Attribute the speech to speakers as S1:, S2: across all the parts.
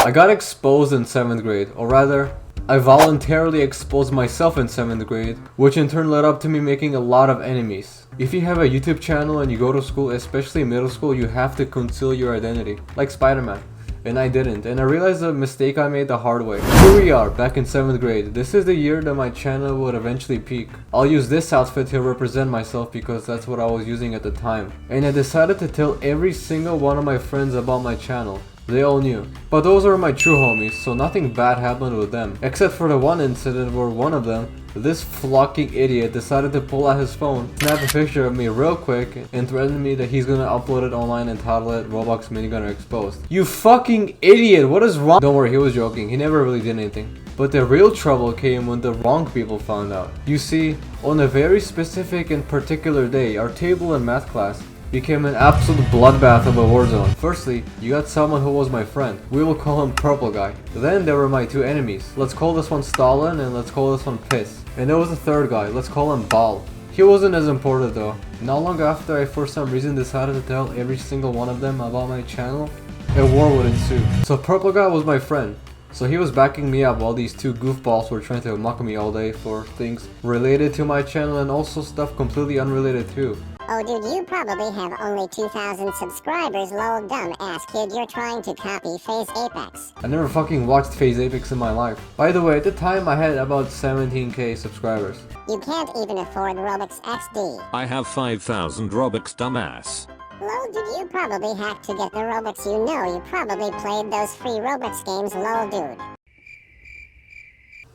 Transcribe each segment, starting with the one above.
S1: I got exposed in 7th grade, or rather, I voluntarily exposed myself in 7th grade, which in turn led up to me making a lot of enemies. If you have a YouTube channel and you go to school, especially middle school, you have to conceal your identity, like Spider-Man. And I didn't, and I realized the mistake I made the hard way. Here we are, back in 7th grade. This is the year that my channel would eventually peak. I'll use this outfit to represent myself because that's what I was using at the time. And I decided to tell every single one of my friends about my channel. They all knew. But those are my true homies, so nothing bad happened with them. Except for the one incident where one of them, this flocking idiot, decided to pull out his phone, snap a picture of me real quick, and threaten me that he's gonna upload it online and title it Roblox Minigunner Exposed. You fucking idiot, what is wrong? Don't worry, he was joking, he never really did anything. But the real trouble came when the wrong people found out. You see, on a very specific and particular day, our table in math class became an absolute bloodbath of a warzone. Firstly, you got someone who was my friend. We will call him Purple Guy. Then there were my two enemies. Let's call this one Stalin and let's call this one Piss. And there was a third guy. Let's call him Ball. He wasn't as important though. Not long after I for some reason decided to tell every single one of them about my channel, a war would ensue. So Purple Guy was my friend. So he was backing me up while these two goofballs were trying to mock me all day for things related to my channel and also stuff completely unrelated too.
S2: Oh dude, you probably have only 2,000 subscribers, lol, dumb ass kid, you're trying to copy FaZe Apex.
S1: I never fucking watched FaZe Apex in my life. By the way, at the time I had about 17k subscribers.
S2: You can't even afford Robux XD.
S3: I have 5,000 Robux, dumbass.
S2: Lol, dude, you probably hacked to get the Robux, you know, you probably played those free Robux games, lol, dude.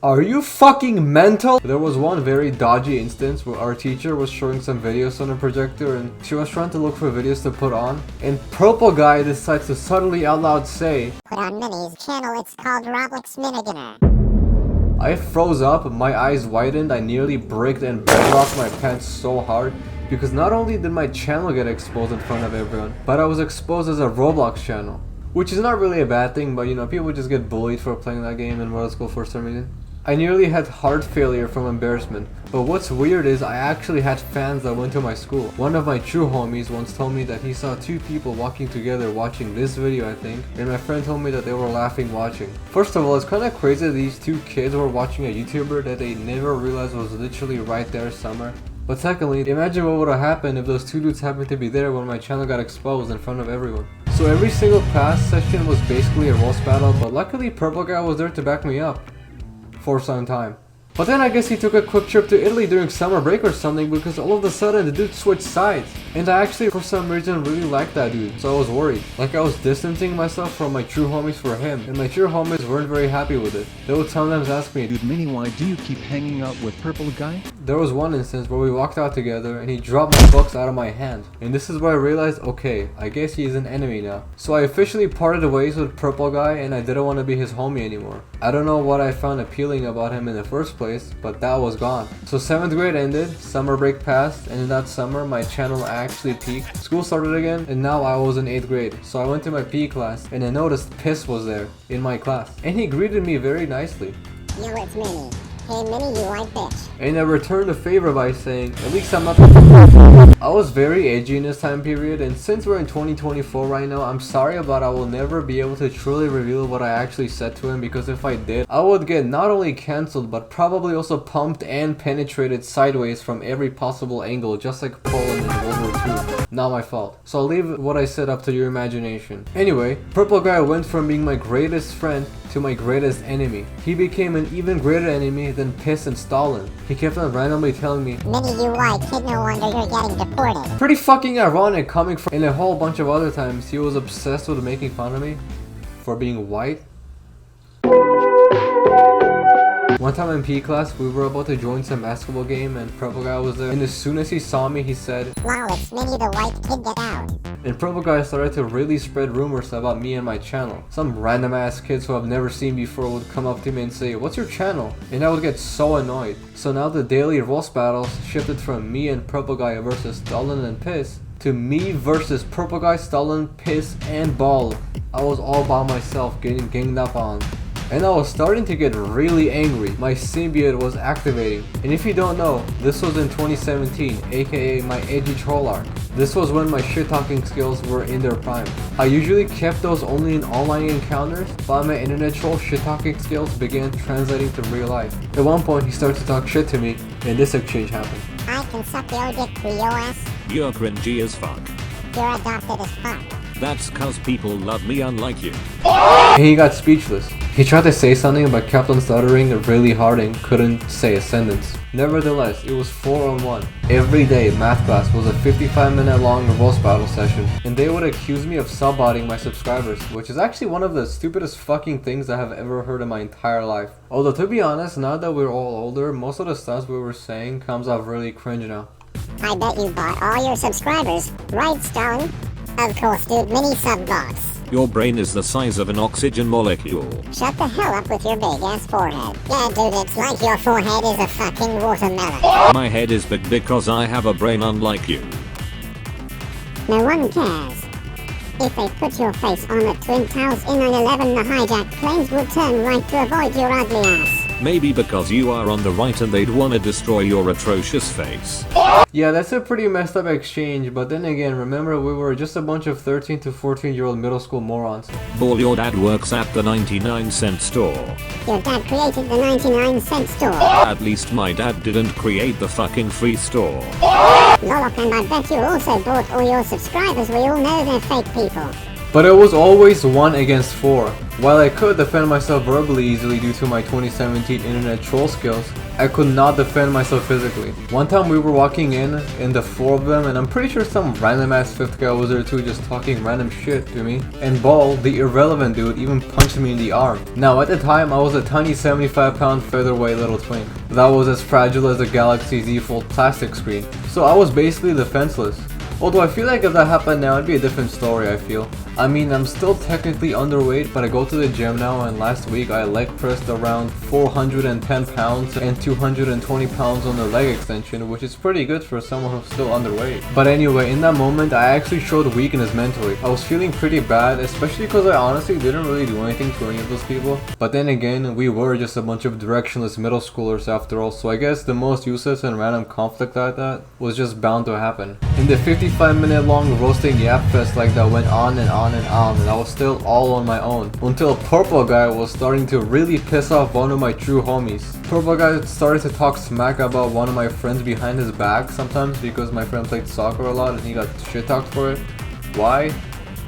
S1: Are you fucking mental? There was one very dodgy instance where our teacher was showing some videos on a projector and she was trying to look for videos to put on, and Purple Guy decides to suddenly out loud say,
S2: "Put on Mini's channel, it's called ROBLOX Minigunner."
S1: I froze up, my eyes widened, I nearly bricked and bedrocked my pants so hard because not only did my channel get exposed in front of everyone, but I was exposed as a Roblox channel. Which is not really a bad thing, but you know, people just get bullied for playing that game in middle school for some reason. I nearly had heart failure from embarrassment, but what's weird is I actually had fans that went to my school. One of my true homies once told me that he saw two people walking together watching this video, I think, and my friend told me that they were laughing watching. First of all, it's kinda crazy that these two kids were watching a YouTuber that they never realized was literally right there somewhere. But secondly, imagine what would have happened if those two dudes happened to be there when my channel got exposed in front of everyone. So every single class session was basically a roast battle, but luckily Purple Guy was there to back me up. For some time. But then I guess he took a quick trip to Italy during summer break or something because all of a sudden the dude switched sides. And I actually for some reason really liked that dude, so I was worried. Like I was distancing myself from my true homies for him, and my true homies weren't very happy with it. They would sometimes ask me,
S4: "Dude, Mini, why do you keep hanging out with Purple Guy?"
S1: There was one instance where we walked out together and he dropped my books out of my hand. And this is where I realized, okay, I guess he is an enemy now. So I officially parted ways with Purple Guy and I didn't want to be his homie anymore. I don't know what I found appealing about him in the first place, but that was gone. So 7th grade ended, summer break passed, and in that summer my channel actually peaked. School started again, and now I was in 8th grade. So I went to my PE class and I noticed Piss was there in my class. And he greeted me very nicely.
S2: Yo, it's Mini. Hey Mini, you white bitch.
S1: And I returned the favor by saying, at least I'm not. I was very edgy in this time period, and since we're in 2024 right now, I'm sorry, but I will never be able to truly reveal what I actually said to him, because if I did, I would get not only cancelled, but probably also pumped and penetrated sideways from every possible angle, just like Poland in World War II. Not my fault. So I'll leave what I said up to your imagination. Anyway, Purple Guy went from being my greatest friend to my greatest enemy. He became an even greater enemy than Piss and Stalin. He kept on randomly telling me,
S2: "Mini, you white kid, no wonder you're getting deported."
S1: Pretty fucking ironic coming from, and a whole bunch of other times he was obsessed with making fun of me for being white. One time in PE class, we were about to join some basketball game and Purple Guy was there, and as soon as he saw me, he said,
S2: "Wow, it's Mini the white kid, get out."
S1: And Purple Guy started to really spread rumors about me and my channel. Some random ass kids who I've never seen before would come up to me and say, "What's your channel?" And I would get so annoyed. So now the daily roast battles shifted from me and Purple Guy versus Stalin and Piss to me versus Purple Guy, Stalin, Piss, and Ball. I was all by myself getting ganged up on. and I was starting to get really angry. My symbiote was activating. And if you don't know, this was in 2017, aka my edgy troll arc. This was when my shit talking skills were in their prime. I usually kept those only in online encounters, but my internet troll shit talking skills began translating to real life. At one point he started to talk shit to me, and this exchange happened.
S2: I can suck your dick through your ass.
S3: You're cringy as fuck.
S2: You're adopted as fuck.
S3: That's cause people love me unlike you.
S1: And he got speechless. He tried to say something but kept on stuttering really hard and couldn't say a sentence. Nevertheless, it was 4-on-1. Every day, math class was a 55-minute long roast battle session, and they would accuse me of subbotting my subscribers, which is actually one of the stupidest fucking things I have ever heard in my entire life. Although to be honest, now that we're all older, most of the stuff we were saying comes off really cringe now.
S2: I bet you bought all your subscribers, right, Stone? Of course, dude, mini sub box.
S3: Your brain is the size of an oxygen molecule.
S2: Shut the hell up with your big ass forehead. Yeah, dude, it's like your forehead is a fucking watermelon.
S3: My head is big because I have a brain unlike you.
S2: No one cares. If they put your face on the Twin Towers in 9/11, the hijacked planes would turn right to avoid your ugly ass.
S3: Maybe because you are on the right and they'd wanna destroy your atrocious face.
S1: Yeah, that's a pretty messed up exchange, but then again, remember we were just a bunch of 13 to 14-year-old middle school morons.
S3: Ball, your dad works at the 99-cent store.
S2: Your dad created the 99-cent store.
S3: At least my dad didn't create the fucking free store.
S2: Lolok, and I bet you also bought all your subscribers. We all know they're fake people.
S1: But it was always 1 against 4. While I could defend myself verbally easily due to my 2017 internet troll skills, I could not defend myself physically. One time we were walking in the 4 of them, and I'm pretty sure some random ass 5th guy was there too, just talking random shit to me. And Ball, the irrelevant dude, even punched me in the arm. Now at the time I was a tiny 75-pound featherweight little twink that was as fragile as a Galaxy Z Fold plastic screen, so I was basically defenseless. Although I feel like if that happened now, it'd be a different story, I feel. I mean, I'm still technically underweight, but I go to the gym now, and last week I leg pressed around 410 pounds and 220 pounds on the leg extension, which is pretty good for someone who's still underweight. But anyway, in that moment, I actually showed weakness mentally. I was feeling pretty bad, especially because I honestly didn't really do anything to any of those people. But then again, we were just a bunch of directionless middle schoolers after all, so I guess the most useless and random conflict like that was just bound to happen. In the 55-minute long roasting yap fest like that went on and on and on, and I was still all on my own until Purple Guy was starting to really piss off one of my true homies. Purple Guy started to talk smack about one of my friends behind his back sometimes because my friend played soccer a lot and he got shit talked for it. Why?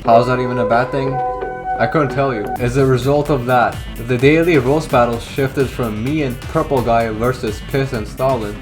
S1: How's that even a bad thing? I couldn't tell you. As a result of that, the daily roast battle shifted from me and Purple Guy versus Piss and Stalin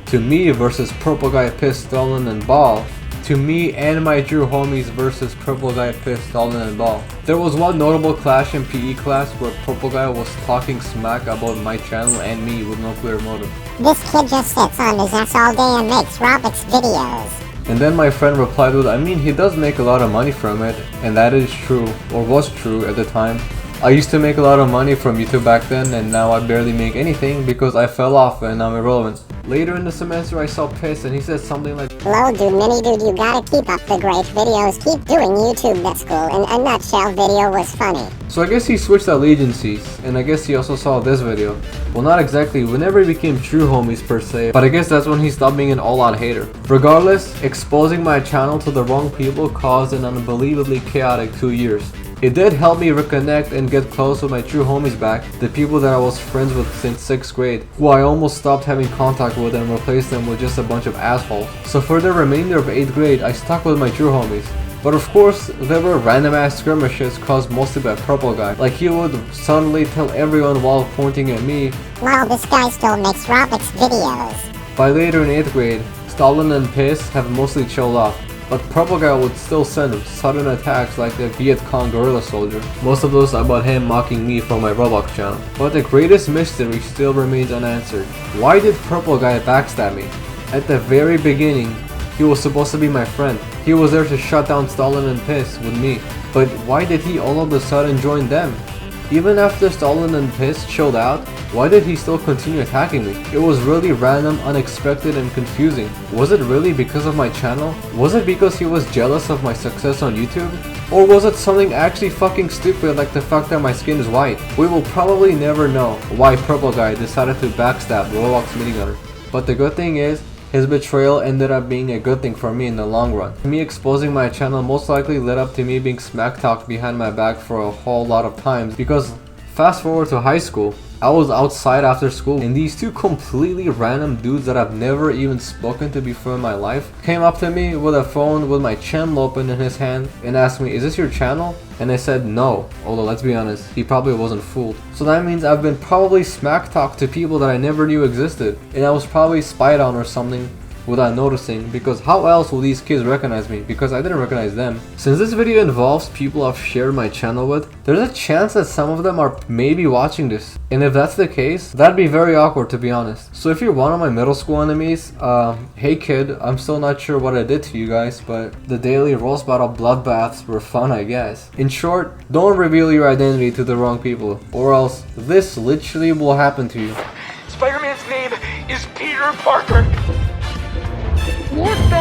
S1: to me versus Purple Guy, Piss, Stalin, and Ball, to me and my true homies versus Purple Guy, Piss, Stalin, and Ball. There was one notable clash in PE class where Purple Guy was talking smack about my channel and me with no clear motive.
S2: This kid just sits on his ass all day and makes ROBLOX videos.
S1: And then my friend replied with, I mean, he does make a lot of money from it, and that is true, or was true at the time. I used to make a lot of money from YouTube back then, and now I barely make anything because I fell off and I'm irrelevant. Later in the semester I saw Piss and he said something like,
S2: Lol, dude, mini dude, you gotta keep up the great videos. Keep doing YouTube, that's cool. In a nutshell, video was funny.
S1: So I guess he switched allegiances, and I guess he also saw this video. Well, not exactly, we never became true homies per se, but I guess that's when he stopped being an all-out hater. Regardless, exposing my channel to the wrong people caused an unbelievably chaotic 2 years. It did help me reconnect and get close with my true homies back, the people that I was friends with since 6th grade, who I almost stopped having contact with and replaced them with just a bunch of assholes. So for the remainder of 8th grade, I stuck with my true homies. But of course, there were random ass skirmishes caused mostly by Purple Guy. Like he would suddenly tell everyone while pointing at me,
S2: Wow, this guy still makes ROBLOX videos.
S1: By later in 8th grade, Stalin and Piss have mostly chilled off. But Purple Guy would still send sudden attacks like the Viet Cong guerrilla soldier. Most of those about him mocking me from my Roblox channel. But the greatest mystery still remains unanswered. Why did Purple Guy backstab me? At the very beginning, he was supposed to be my friend. He was there to shut down Stalin and Piss with me. But why did he all of a sudden join them? Even after Stalin and Piss chilled out, Why did he still continue attacking me? It was really random, unexpected, and confusing. Was it really because of my channel? Was it because he was jealous of my success on YouTube? Or was it something actually fucking stupid like the fact that my skin is white? We will probably never know why Purple Guy decided to backstab ROBLOX Minigunner. But the good thing is, his betrayal ended up being a good thing for me in the long run. Me exposing my channel most likely led up to me being smack talked behind my back for a whole lot of times, because fast forward to high school, I was outside after school and these two completely random dudes that I've never even spoken to before in my life came up to me with a phone with my channel open in his hand and asked me, "Is this your channel?" And I said no, although let's be honest, he probably wasn't fooled. So that means I've been probably smack talked to people that I never knew existed, and I was probably spied on or something without noticing, because how else will these kids recognize me? Because I didn't recognize them. Since this video involves people I've shared my channel with, there's a chance that some of them are maybe watching this. And if that's the case, that'd be very awkward, to be honest. So if you're one of my middle school enemies, hey kid, I'm still not sure what I did to you guys, but the daily roast battle bloodbaths were fun, I guess. In short, don't reveal your identity to the wrong people, or else this literally will happen to you.
S5: Spider-Man's name is Peter Parker. What the?